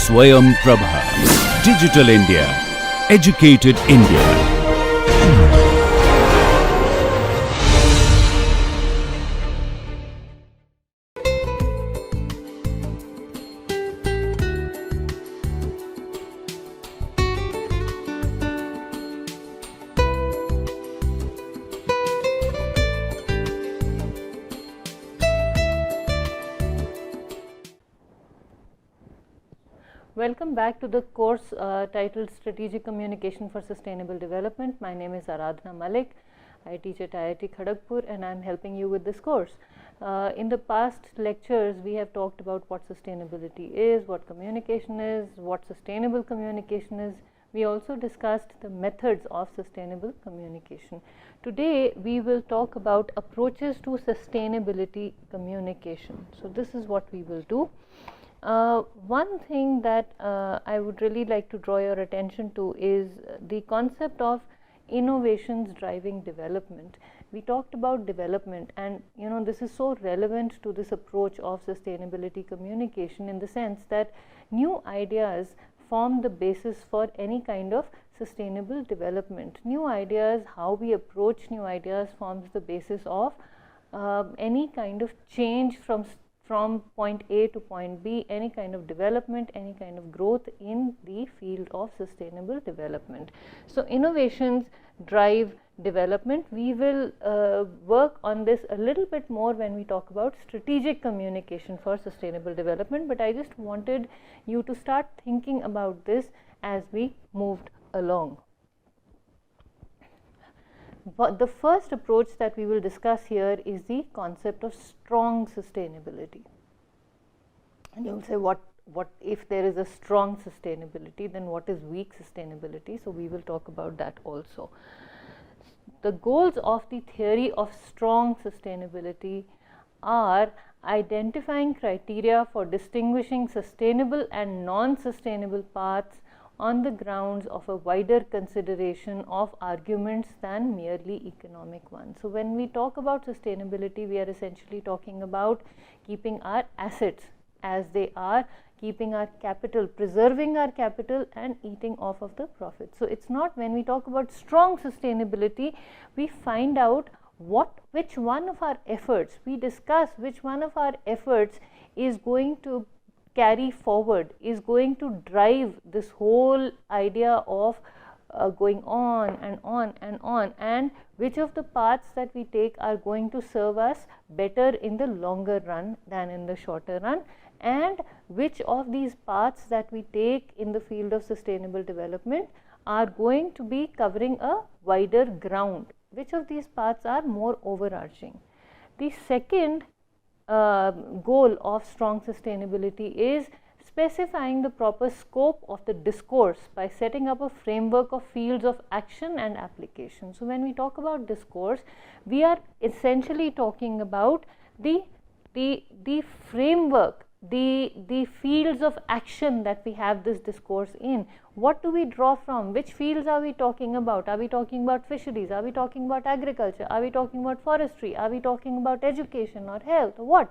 Swayam Prabha. Digital India. Educated India. Welcome back to the course titled Strategic Communication for Sustainable Development. My name is Aradhana Malik. I teach at IIT Kharagpur and I am helping you with this course. In the past lectures, we have talked about what sustainability is, what communication is, what sustainable communication is. We also discussed the methods of sustainable communication. Today, we will talk about approaches to sustainability communication. So, this is what we will do. One thing that I would really like to draw your attention to is the concept of innovations driving development. We talked about development, and this is so relevant to this approach of sustainability communication in the sense that new ideas form the basis for any kind of sustainable development. New ideas, how we approach new ideas, forms the basis of any kind of change from point A to point B, any kind of development, any kind of growth in the field of sustainable development. So, innovations drive development. We will work on this a little bit more when we talk about strategic communication for sustainable development, but I just wanted you to start thinking about this as we moved along. But the first approach that we will discuss here is the concept of strong sustainability. And you will say, what if there is a strong sustainability, then what is weak sustainability? So, we will talk about that also. The goals of the theory of strong sustainability are identifying criteria for distinguishing sustainable and non-sustainable paths on the grounds of a wider consideration of arguments than merely economic ones. So, when we talk about sustainability, we are essentially talking about keeping our assets as they are, keeping our capital, preserving our capital and eating off of the profit. So, it is not, when we talk about strong sustainability, we find out which one of our efforts, we discuss which one of our efforts is going to carry forward, is going to drive this whole idea of going on and on and on, and which of the paths that we take are going to serve us better in the longer run than in the shorter run, and which of these paths that we take in the field of sustainable development are going to be covering a wider ground, which of these paths are more overarching. The second goal of strong sustainability is specifying the proper scope of the discourse by setting up a framework of fields of action and application. So, when we talk about discourse, we are essentially talking about the framework, the fields of action that we have this discourse in. What do we draw from? Which fields are we talking about? Are we talking about fisheries? Are we talking about agriculture? Are we talking about forestry? Are we talking about education or health? What?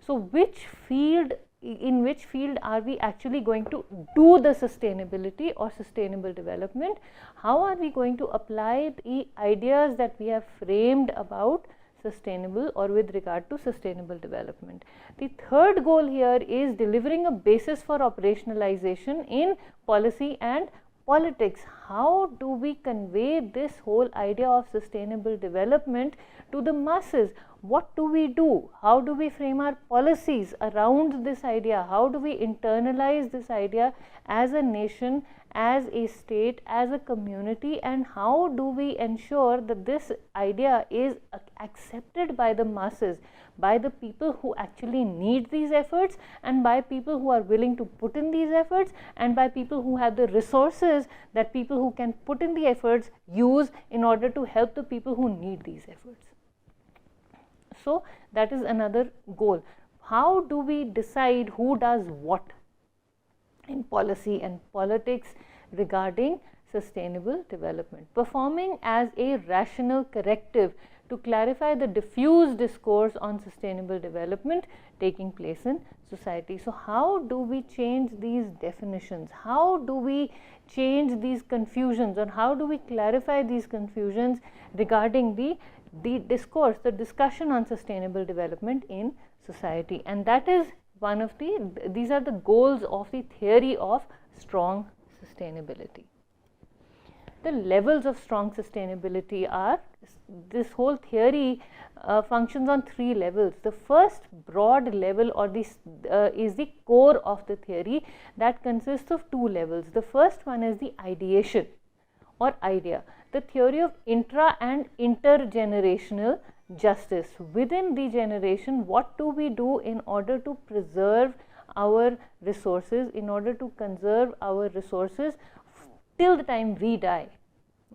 So, in which field are we actually going to do the sustainability or sustainable development? How are we going to apply the ideas that we have framed about sustainable or with regard to sustainable development? The third goal here is delivering a basis for operationalization in policy and politics. How do we convey this whole idea of sustainable development to the masses? What do we do? How do we frame our policies around this idea? How do we internalize this idea as a nation, as a state, as a community, and how do we ensure that this idea is accepted by the masses, by the people who actually need these efforts, and by people who are willing to put in these efforts, and by people who have the resources that people who can put in the efforts use in order to help the people who need these efforts. So, that is another goal. How do we decide who does what in policy and politics regarding sustainable development? Performing as a rational corrective to clarify the diffuse discourse on sustainable development taking place in society. So, how do we change these definitions? How do we change these confusions, or how do we clarify these confusions regarding the discourse, the discussion on sustainable development in society? And that is one of these are the goals of the theory of strong sustainability. The levels of strong sustainability are, this whole theory functions on 3 levels. The first broad level, or this is the core of the theory, that consists of 2 levels. The first one is the ideation or idea, the theory of intra and intergenerational justice. Within the generation, what do we do in order to preserve our resources, in order to conserve our resources till the time we die?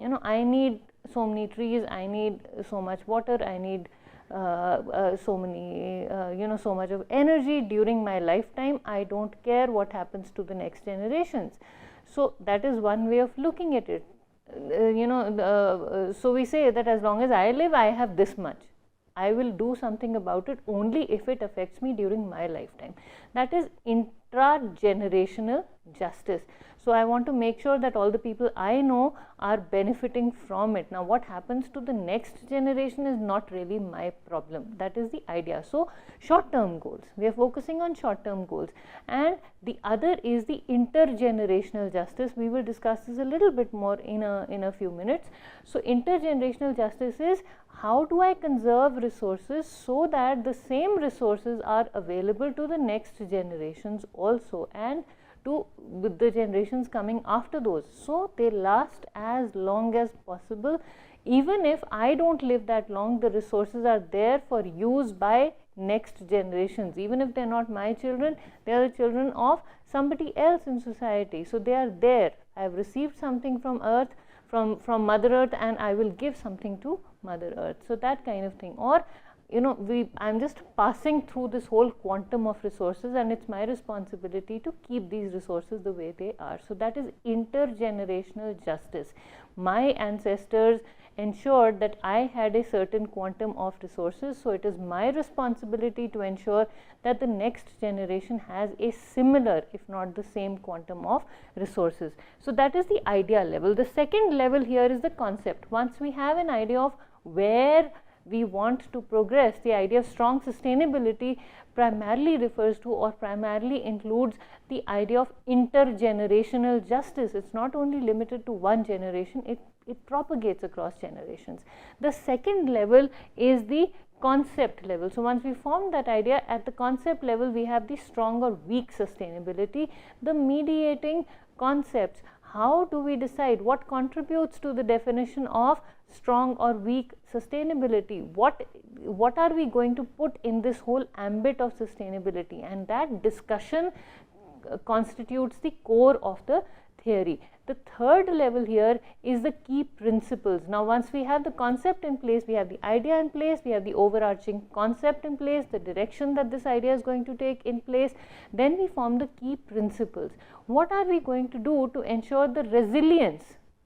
You know, I need so many trees, I need so much water, I need so many, so much of energy during my lifetime. I don't care what happens to the next generations. So, that is one way of looking at it. So we say that as long as I live, I have this much. I will do something about it only if it affects me during my lifetime. That is intra-generational justice. So, I want to make sure that all the people I know are benefiting from it. Now, what happens to the next generation is not really my problem. That is the idea. So, short-term goals. We are focusing on short-term goals. And the other is the intergenerational justice. We will discuss this a little bit more in a few minutes. So, intergenerational justice is, how do I conserve resources so that the same resources are available to the next generations also, and to the generations coming after those, so they last as long as possible. Even if I don't live that long, the resources are there for use by next generations. Even if they are not my children, they are the children of somebody else in society. So, they are there. I have received something from earth, from Mother Earth, and I will give something to Mother Earth. So, that kind of thing. Or I'm just passing through this whole quantum of resources, and it's my responsibility to keep these resources the way they are. So, that is intergenerational justice. My ancestors ensured that I had a certain quantum of resources, so it is my responsibility to ensure that the next generation has a similar, if not the same, quantum of resources. So, that is the idea level. The second level here is the concept. Once we have an idea of where we want to progress, the idea of strong sustainability primarily refers to, or primarily includes, the idea of intergenerational justice. It's not only limited to one generation, it propagates across generations. The second level is the concept level. So, once we form that idea, at the concept level we have the strong or weak sustainability, the mediating concepts. How do we decide what contributes to the definition of strong or weak sustainability? What are we going to put in this whole ambit of sustainability? And that discussion constitutes the core of the theory. The third level here is the key principles. Now, once we have the concept in place, we have the idea in place, we have the overarching concept in place, the direction that this idea is going to take in place, then we form the key principles. What are we going to do to ensure the resilience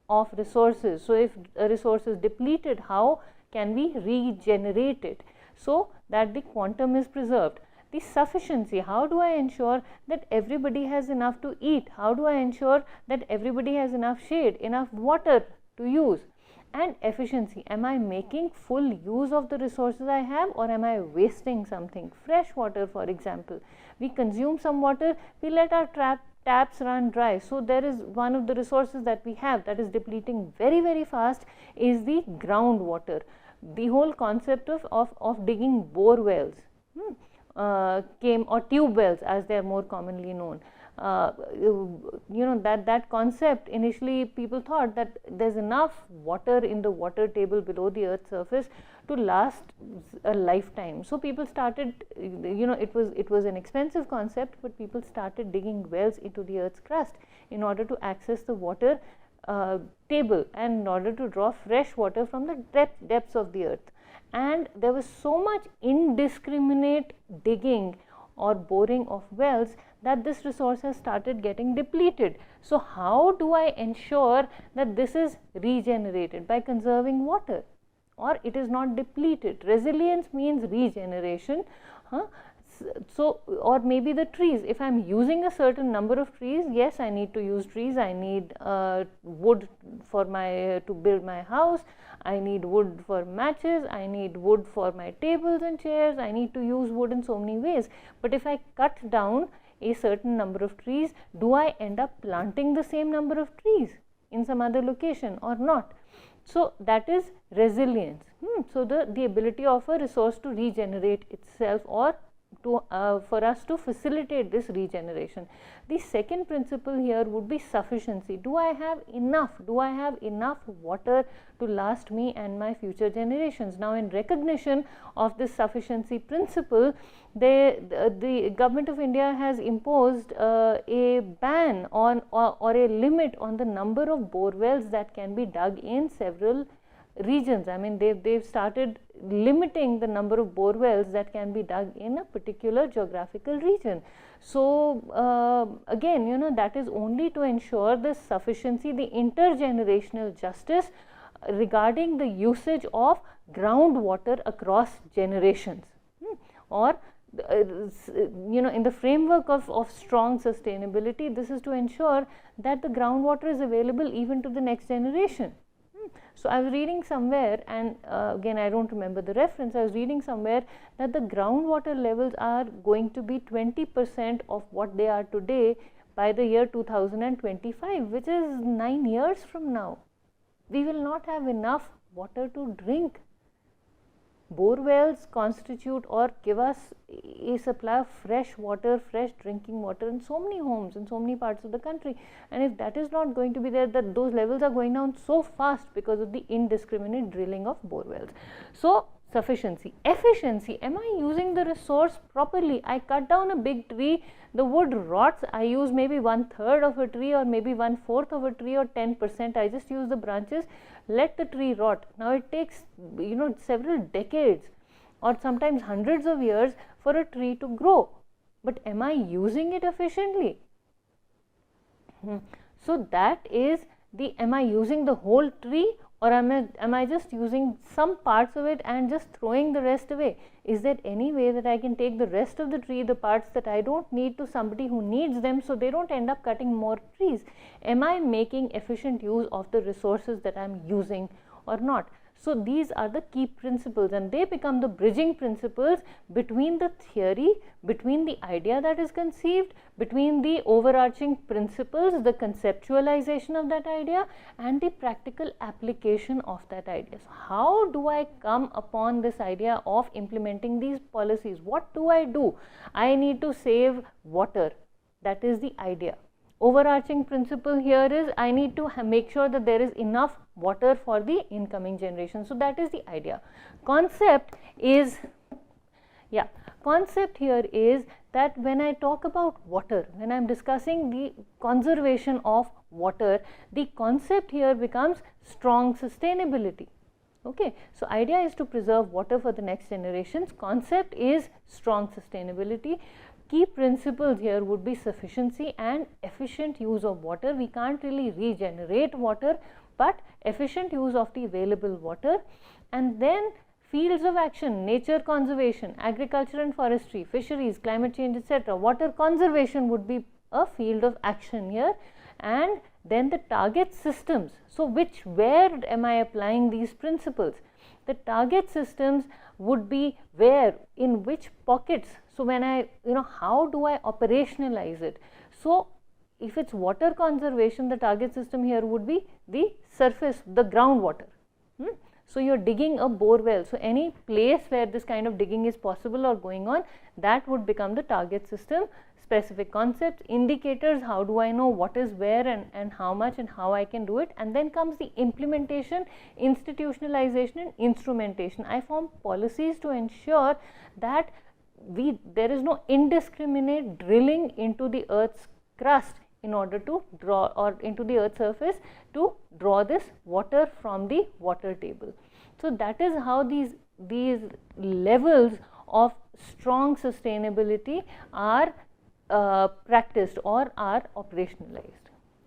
of resources? So, if a resource is depleted, how can we regenerate it so that the quantum is preserved? The sufficiency, how do I ensure that everybody has enough to eat? How do I ensure that everybody has enough shade, enough water to use? And efficiency, am I making full use of the resources I have, or am I wasting something? Fresh water, for example, we consume some water, we let our taps run dry. So, there is one of the resources that we have that is depleting very, very fast is the groundwater. The whole concept of digging bore wells or tube wells, as they are more commonly known. That concept, initially people thought that there's enough water in the water table below the earth's surface to last a lifetime. So, people started, it was an expensive concept, but people started digging wells into the earth's crust in order to access the water table and in order to draw fresh water from the depths of the earth. And there was so much indiscriminate digging or boring of wells that this resource has started getting depleted. So, how do I ensure that this is regenerated? By conserving water. or it is not depleted. Resilience means regeneration. So, or maybe the trees, if I am using a certain number of trees, yes, I need to use trees, I need wood for my to build my house, I need wood for matches, I need wood for my tables and chairs, I need to use wood in so many ways. But if I cut down a certain number of trees, do I end up planting the same number of trees in some other location or not? So, that is resilience. So, the ability of a resource to regenerate itself, or to for us to facilitate this regeneration. The second principle here would be sufficiency. Do I have enough? Do I have enough water to last me and my future generations? Now, in recognition of this sufficiency principle, the government of India has imposed a ban on or a limit on the number of bore wells that can be dug in several regions. I mean, they've started limiting the number of bore wells that can be dug in a particular geographical region. So, again, you know, that is only to ensure the sufficiency, the intergenerational justice regarding the usage of groundwater across generations, or you know, in the framework of strong sustainability, this is to ensure that the groundwater is available even to the next generation. So, I was reading somewhere, and again I do not remember the reference, I was reading somewhere that the groundwater levels are going to be 20% of what they are today by the year 2025, which is 9 years from now. We will not have enough water to drink. Bore wells constitute or give us a supply of fresh water, fresh drinking water in so many homes in so many parts of the country, and if that is not going to be there, that those levels are going down so fast because of the indiscriminate drilling of bore wells. So, sufficiency. Efficiency, am I using the resource properly? I cut down a big tree, the wood rots, I use maybe 1/3 of a tree or maybe 1/4 of a tree or 10%, I just use the branches, let the tree rot. Now, it takes, you know, several decades or sometimes hundreds of years for a tree to grow, but am I using it efficiently? So, that is the, am I using the whole tree, or am I just using some parts of it and just throwing the rest away? Is there any way that I can take the rest of the tree, the parts that I do not need, to somebody who needs them, so they do not end up cutting more trees? Am I making efficient use of the resources that I am using or not? So, these are the key principles, and they become the bridging principles between the theory, between the idea that is conceived, between the overarching principles, the conceptualization of that idea, and the practical application of that idea. So, how do I come upon this idea of implementing these policies? What do? I need to save water, that is the idea. Overarching principle here is I need to make sure that there is enough water for the incoming generation. So, that is the idea. Concept is, concept here is that when I talk about water, when I am discussing the conservation of water, the concept here becomes strong sustainability. Okay. So, idea is to preserve water for the next generations, concept is strong sustainability. Key principles here would be sufficiency and efficient use of water. We can't really regenerate water, but efficient use of the available water. And then fields of action, nature conservation, agriculture and forestry, fisheries, climate change, etc. Water conservation would be a field of action here. And then the target systems. So, where am I applying these principles? The target systems would be where, in which pockets. So, when I, how do I operationalize it? So, if it's water conservation, the target system here would be the surface, the groundwater. So, you are digging a bore well. So, any place where this kind of digging is possible or going on, that would become the target system. Specific concepts, indicators, how do I know what is where and how much and how I can do it, and then comes the implementation, institutionalization and instrumentation. I form policies to ensure that there is no indiscriminate drilling into the earth's crust in order to draw, or into the earth's surface to draw this water from the water table. So, that is how these levels of strong sustainability are practiced or are operationalized.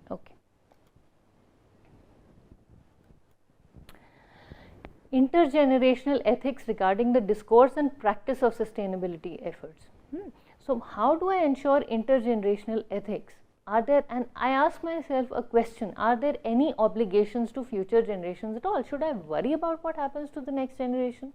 Okay. intergenerational ethics regarding the discourse and practice of sustainability efforts. So how do I ensure intergenerational ethics? Are there, and I ask myself a question, are there any obligations to future generations at all? Should I worry about what happens to the next generation?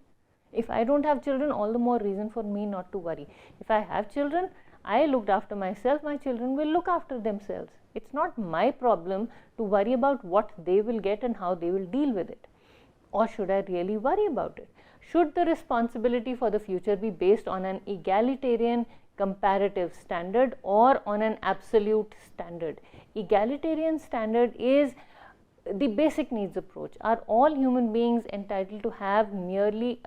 If I don't have children, all the more reason for me not to worry. If I have children, I looked after myself, my children will look after themselves. It's not my problem to worry about what they will get and how they will deal with it. Or should I really worry about it? Should the responsibility for the future be based on an egalitarian comparative standard or on an absolute standard? Egalitarian standard is the basic needs approach. Are all human beings entitled to have merely,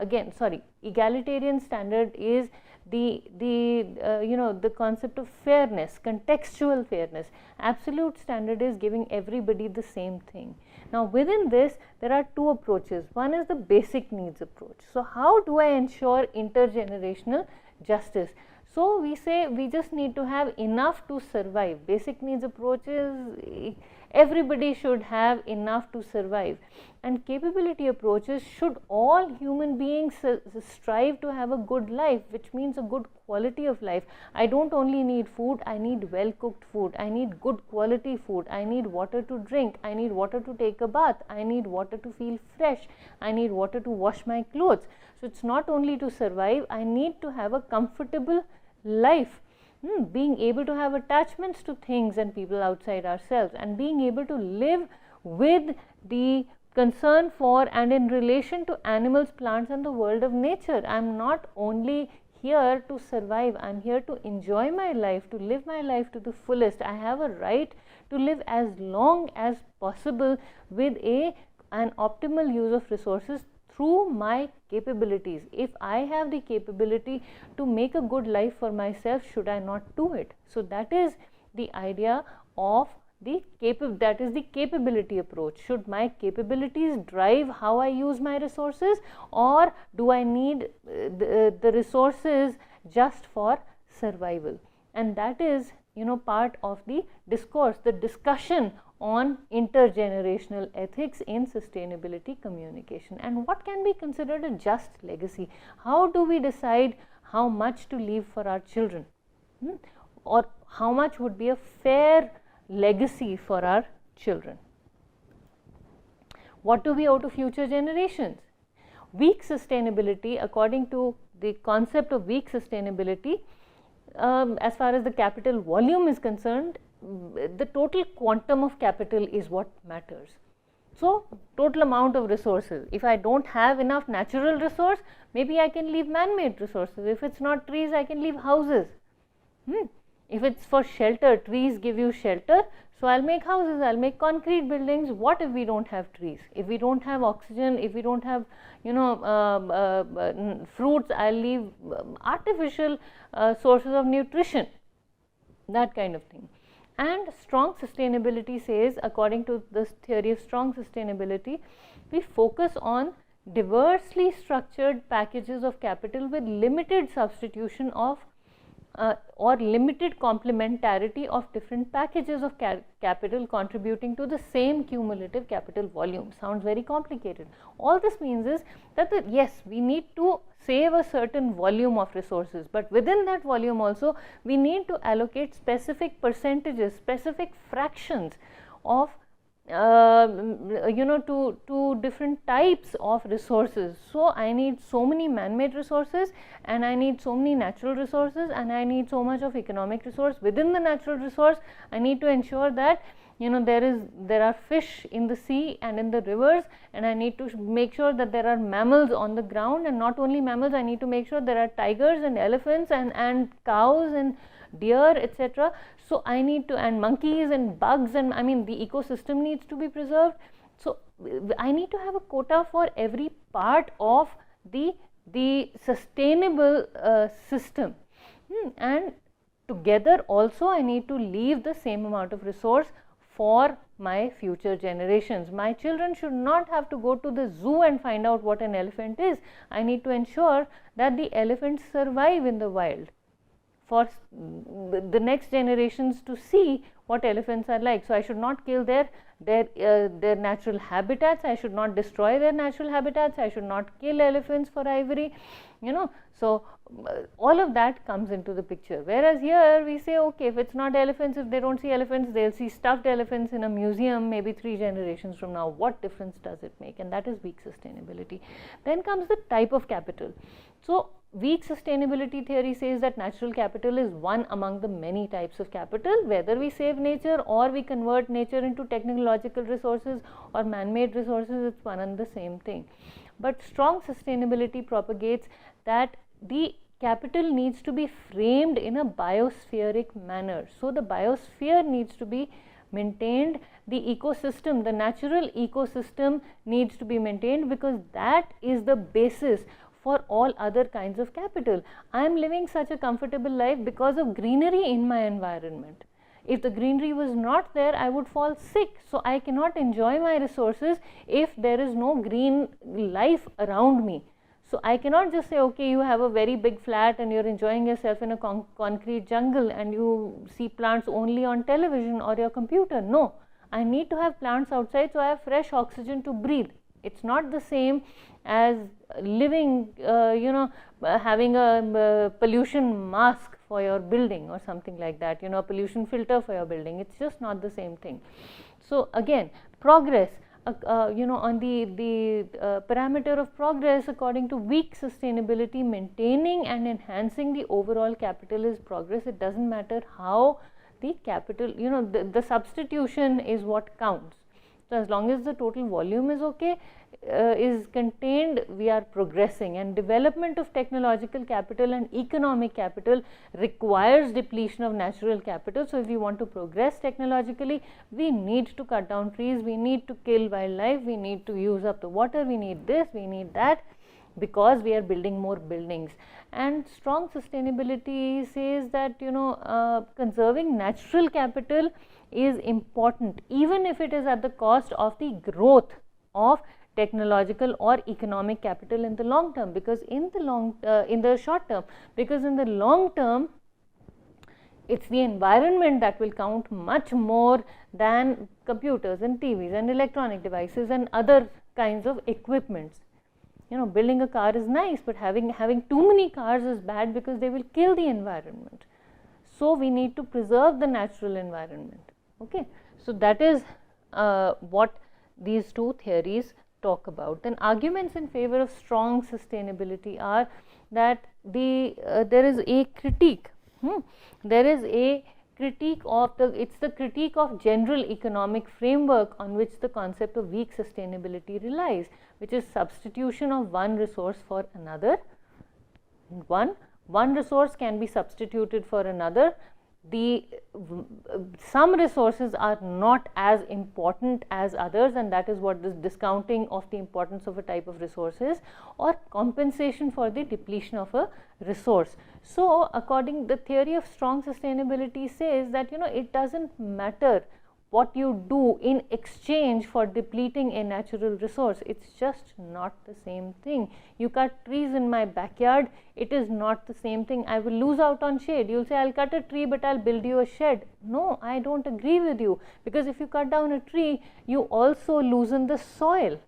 egalitarian standard is the concept of fairness, contextual fairness. Absolute standard is giving everybody the same thing. Now within this there are two approaches. One is the basic needs approach. So how do I ensure intergenerational justice? So we say we just need to have enough to survive. Basic needs approach is everybody should have enough to survive, and capability approaches should all human beings strive to have a good life, which means a good quality of life. I don't only need food, I need well cooked food, I need good quality food, I need water to drink, I need water to take a bath, I need water to feel fresh, I need water to wash my clothes. So it's not only to survive, I need to have a comfortable life. Being able to have attachments to things and people outside ourselves, and being able to live with the concern for and in relation to animals, plants and the world of nature. I am not only here to survive, I am here to enjoy my life, to live my life to the fullest. I have a right to live as long as possible with an optimal use of resources through my capabilities. If I have the capability to make a good life for myself, should I not do it? So that is the idea of the capability approach. Should my capabilities drive how I use my resources, or do I need the resources just for survival? And that is, part of the discourse, the discussion on intergenerational ethics in sustainability communication. And what can be considered a just legacy? How do we decide how much to leave for our children? Or how much would be a fair legacy for our children? What do we owe to future generations? Weak sustainability, according to the concept of weak sustainability, as far as the capital volume is concerned, the total quantum of capital is what matters. So total amount of resources. If I don't have enough natural resource, maybe I can leave man-made resources. If it's not trees, I can leave houses. If it's for shelter, trees give you shelter, so I'll make houses, I'll make concrete buildings. What if we don't have trees? If we don't have oxygen, if we don't have fruits, I'll leave artificial sources of nutrition, that kind of thing. And strong sustainability says, according to this theory of strong sustainability, we focus on diversely structured packages of capital with limited substitution of or limited complementarity of different packages of capital contributing to the same cumulative capital volume. Sounds very complicated. All this means is that yes, we need to save a certain volume of resources, but within that volume also we need to allocate specific percentages, specific fractions of to different types of resources. So I need so many man-made resources, and I need so many natural resources, and I need so much of economic resource. Within the natural resource, I need to ensure that there are fish in the sea and in the rivers, and I need to make sure that there are mammals on the ground, and not only mammals, I need to make sure there are tigers and elephants and cows and deer, etc. So I need to, and monkeys and bugs, and I mean the ecosystem needs to be preserved. So I need to have a quota for every part of the sustainable system, and together also I need to leave the same amount of resource for my future generations. My children should not have to go to the zoo and find out what an elephant is. I need to ensure that the elephants survive in the wild for the next generations to see what elephants are like. So I should not kill their natural habitats, I should not destroy their natural habitats, I should not kill elephants for ivory, you know. So all of that comes into the picture, whereas here we say, okay, if it's not elephants, if they don't see elephants, they'll see stuffed elephants in a museum maybe 3 generations from now. What difference does it make? And that is weak sustainability. Then comes the type of capital. So weak sustainability theory says that natural capital is one among the many types of capital. Whether we save nature or we convert nature into technological resources or man-made resources, it's one and the same thing. But strong sustainability propagates that the capital needs to be framed in a biospheric manner. So the biosphere needs to be maintained, the ecosystem, the natural ecosystem needs to be maintained, because that is the basis for all other kinds of capital. I am living such a comfortable life because of greenery in my environment. If the greenery was not there, I would fall sick. So I cannot enjoy my resources if there is no green life around me. So I cannot just say, okay, you have a very big flat and you're enjoying yourself in a concrete jungle and you see plants only on television or your computer. No, I need to have plants outside so I have fresh oxygen to breathe. It's not the same as living, having a pollution mask for your building or something like that, a pollution filter for your building. It's just not the same thing. So again, progress, on the parameter of progress according to weak sustainability, maintaining and enhancing the overall capital is progress. It doesn't matter how the capital, the substitution is what counts. So as long as the total volume is okay, is contained, we are progressing. And development of technological capital and economic capital requires depletion of natural capital. So if we want to progress technologically, we need to cut down trees, we need to kill wildlife, we need to use up the water, we need this, we need that, because we are building more buildings. And strong sustainability says that conserving natural capital is important, even if it is at the cost of the growth of technological or economic capital in the long term, because in the short term, because in the long term it's the environment that will count much more than computers and TVs and electronic devices and other kinds of equipments. Building a car is nice, but having too many cars is bad because they will kill the environment. So we need to preserve the natural environment. Okay, so that is what these two theories talk about. Then arguments in favor of strong sustainability are that there is a critique. There is a critique of it's the critique of general economic framework on which the concept of weak sustainability relies, which is substitution of one resource for another. One resource can be substituted for another. Some resources are not as important as others, and that is what this discounting of the importance of a type of resource is, or compensation for the depletion of a resource. So according the theory of strong sustainability says that it doesn't matter what you do in exchange for depleting a natural resource. It's just not the same thing. You cut trees in my backyard, it is not the same thing. I will lose out on shade. You'll say, I'll cut a tree but I'll build you a shed. No, I don't agree with you, because if you cut down a tree, you also loosen the soil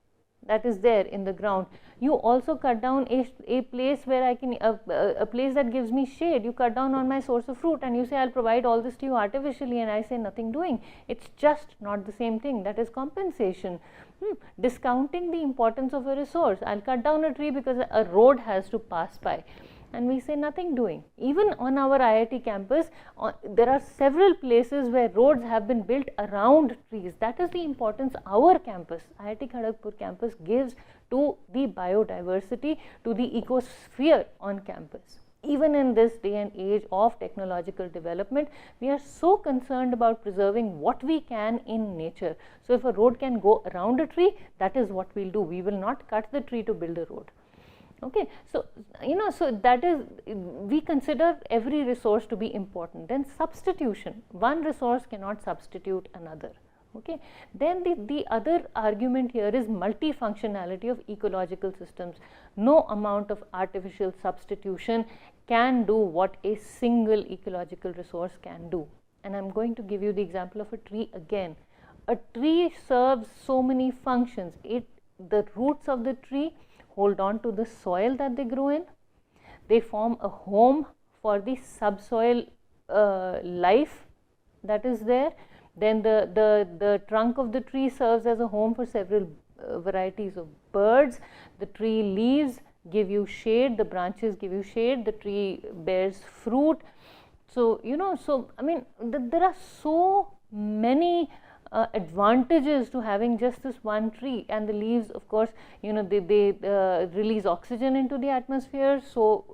that is there in the ground. You also cut down a place where I can, a place that gives me shade. You cut down on my source of fruit and you say, I'll provide all this to you artificially, and I say nothing doing. It's just not the same thing. That is compensation. Discounting the importance of a resource. I'll cut down a tree because a road has to pass by, and we say nothing doing. Even on our IIT campus, there are several places where roads have been built around trees. That is the importance our campus, IIT Kharagpur campus, gives to the biodiversity, to the ecosphere on campus. Even in this day and age of technological development, we are so concerned about preserving what we can in nature. So if a road can go around a tree, that is what we'll do. We will not cut the tree to build a road. Okay, so so that is, we consider every resource to be important. Then substitution, one resource cannot substitute another. Okay, then the other argument here is multifunctionality of ecological systems. No amount of artificial substitution can do what a single ecological resource can do. And I'm going to give you the example of a tree again. A tree serves so many functions. The roots of the tree hold on to the soil that they grow in. They form a home for the subsoil life that is there. Then the trunk of the tree serves as a home for several varieties of birds. The tree leaves give you shade, the branches give you shade, the tree bears fruit. So, I mean, there are so many advantages to having just this one tree. And the leaves, of course, they release oxygen into the atmosphere, so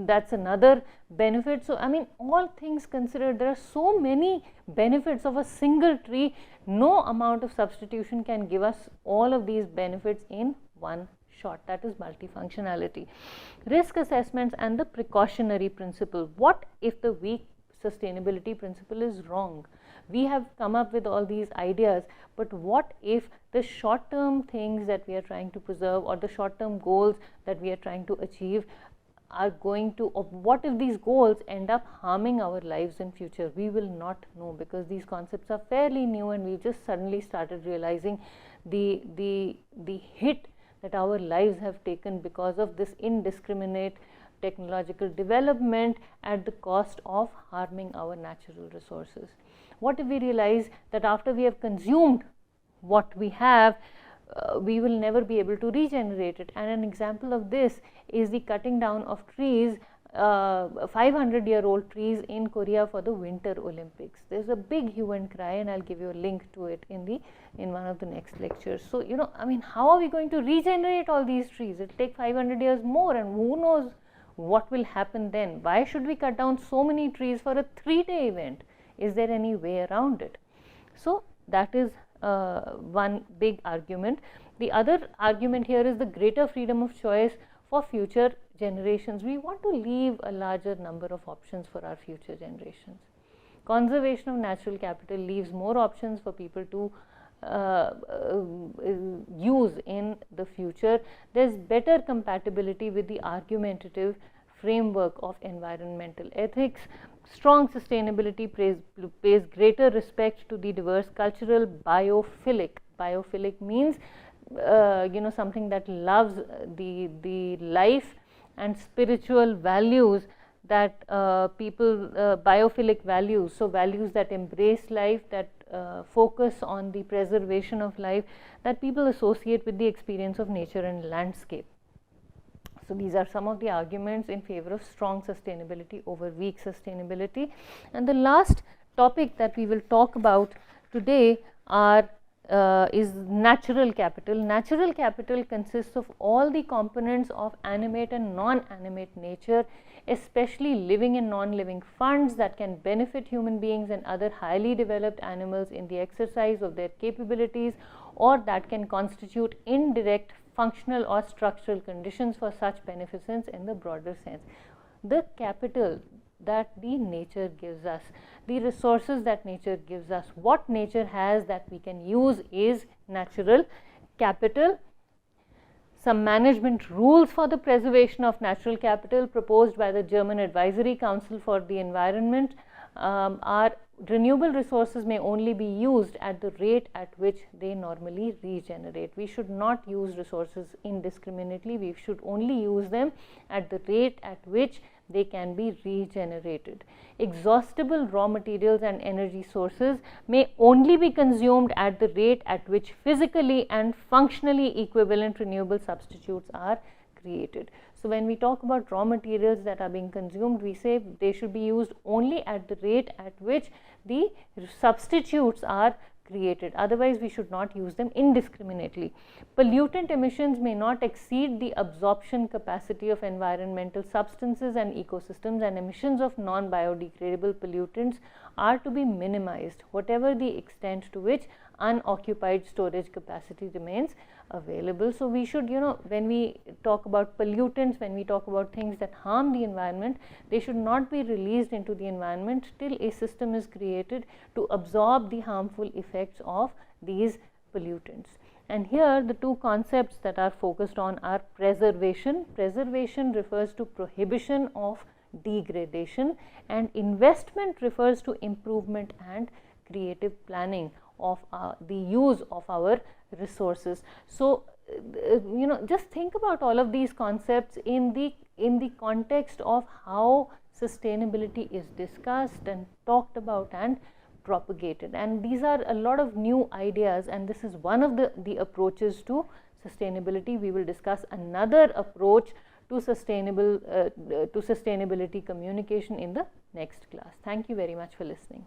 that's another benefit. So, I mean, all things considered, there are so many benefits of a single tree. No amount of substitution can give us all of these benefits in one shot. That is multifunctionality. Risk assessments and the precautionary principle. What if the weak sustainability principle is wrong? We have come up with all these ideas, but what if the short-term things that we are trying to preserve, or the short-term goals that we are trying to achieve, are going to, or what if these goals end up harming our lives in future? We will not know, because these concepts are fairly new and we've just suddenly started realizing the hit that our lives have taken because of this indiscriminate technological development at the cost of harming our natural resources. What if we realize that after we have consumed what we have, we will never be able to regenerate it? And an example of this is the cutting down of trees, 500-year-old trees in Korea for the Winter Olympics. There's a big hue and cry, and I'll give you a link to it in one of the next lectures. So, I mean, how are we going to regenerate all these trees? It'll take 500 years more, and who knows what will happen then? Why should we cut down so many trees for a 3-day event? Is there any way around it? So, that is one big argument. The other argument here is the greater freedom of choice for future generations. We want to leave a larger number of options for our future generations. Conservation of natural capital leaves more options for people to use in the future. There's better compatibility with the argumentative framework of environmental ethics. Strong sustainability pays greater respect to the diverse cultural biophilic. Biophilic means something that loves the life and spiritual values that biophilic values, so values that embrace life, that focus on the preservation of life, that people associate with the experience of nature and landscape. So, these are some of the arguments in favor of strong sustainability over weak sustainability. And the last topic that we will talk about today is natural capital. Natural capital consists of all the components of animate and non-animate nature, especially living and non-living funds that can benefit human beings and other highly developed animals in the exercise of their capabilities, or that can constitute indirect functional or structural conditions for such beneficence in the broader sense. The capital that the nature gives us, the resources that nature gives us, what nature has that we can use is natural capital. Some management rules for the preservation of natural capital proposed by the German Advisory Council for the Environment are: renewable resources may only be used at the rate at which they normally regenerate. We should not use resources indiscriminately. We should only use them at the rate at which they can be regenerated. Exhaustible raw materials and energy sources may only be consumed at the rate at which physically and functionally equivalent renewable substitutes are created. So, when we talk about raw materials that are being consumed, we say they should be used only at the rate at which the substitutes are created. Otherwise, we should not use them indiscriminately. Pollutant emissions may not exceed the absorption capacity of environmental substances and ecosystems, and emissions of non-biodegradable pollutants are to be minimized, whatever the extent to which unoccupied storage capacity remains available. So, we should, when we talk about pollutants, when we talk about things that harm the environment, they should not be released into the environment till a system is created to absorb the harmful effects of these pollutants. And here the two concepts that are focused on are preservation. Preservation refers to prohibition of degradation, and investment refers to improvement and creative planning of the use of our resources. So just think about all of these concepts in the context of how sustainability is discussed and talked about and propagated, and these are a lot of new ideas, and this is one of the approaches to sustainability. We will discuss another approach to sustainability communication in the next class. Thank you very much for listening.